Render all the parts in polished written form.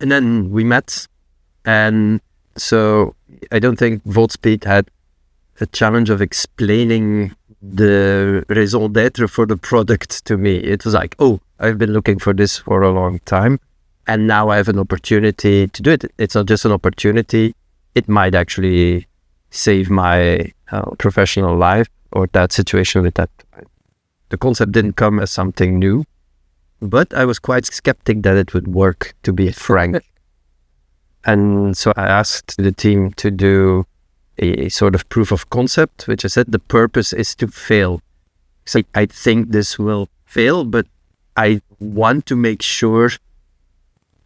And then we met. And so I don't think Voltspeed had a challenge of explaining the raison d'etre for the product to me. It was like, oh, I've been looking for this for a long time, and now I have an opportunity to do it. It's not just an opportunity. It might actually save my professional life or that situation with that. The concept didn't come as something new, but I was quite skeptic that it would work, to be frank. And so I asked the team to do a sort of proof of concept, which I said the purpose is to fail. So I think this will fail, but I want to make sure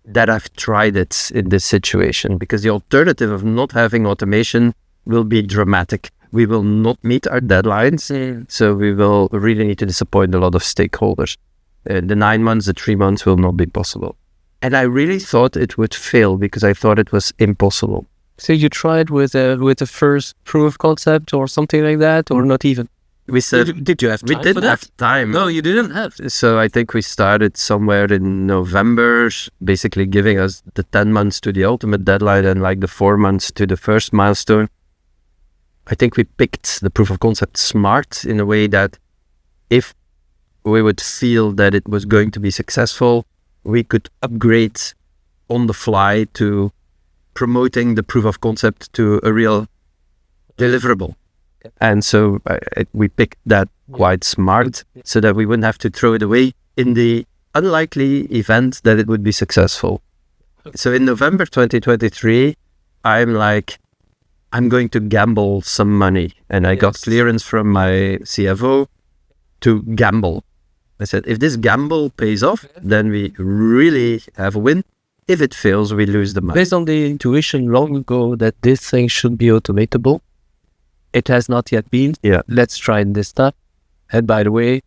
that I've tried it in this situation, because the alternative of not having automation will be dramatic. We will not meet our deadlines, so we will really need to disappoint a lot of stakeholders. The 9 months, the 3 months will not be possible. And I really thought it would fail because I thought it was impossible. So you tried with the first proof of concept or something like that, or not even? We said, Did you have time? We didn't have time. No, you didn't have. So I think we started somewhere in November, basically giving us the 10 months to the ultimate deadline and like the 4 months to the first milestone. I think we picked the proof of concept smart in a way that if we would feel that it was going to be successful, we could upgrade on the fly to promoting the proof of concept to a real deliverable. And so we picked that quite smart so that we wouldn't have to throw it away in the unlikely event that it would be successful. So in November 2023, I'm like, I'm going to gamble some money. And I got clearance from my CFO to gamble. I said, if this gamble pays off, then we really have a win. If it fails, we lose the money. Based on the intuition long ago that this thing should be automatable, it has not yet been. Yeah. Let's try this stuff. And by the way,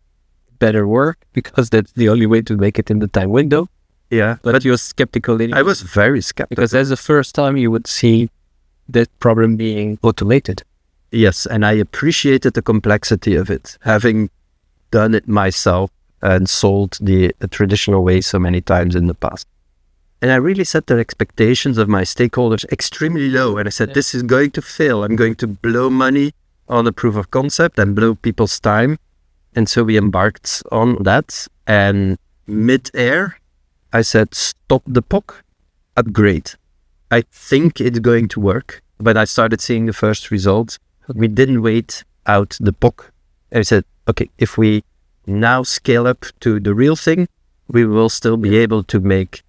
better work, because that's the only way to make it in the time window. Yeah. But you're skeptical anyway. I was very skeptical. Because that's the first time you would see that problem being automated. Yes, and I appreciated the complexity of it, having done it myself and sold the traditional way so many times in the past. And I really set the expectations of my stakeholders extremely low. And I said, this is going to fail. I'm going to blow money on a proof of concept and blow people's time. And so we embarked on that. And mid-air, I said, stop the POC, upgrade. I think it's going to work. But I started seeing the first results. We didn't wait out the POC. I said, okay, if we now scale up to the real thing, we will still be able to make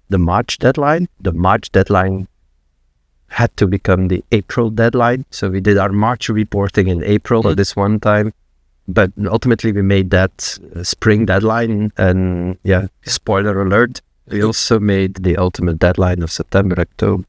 the March deadline. The March deadline had to become the April deadline. So we did our March reporting in April this one time. But ultimately we made that spring deadline. And yeah, spoiler alert, we also made the ultimate deadline of September, October.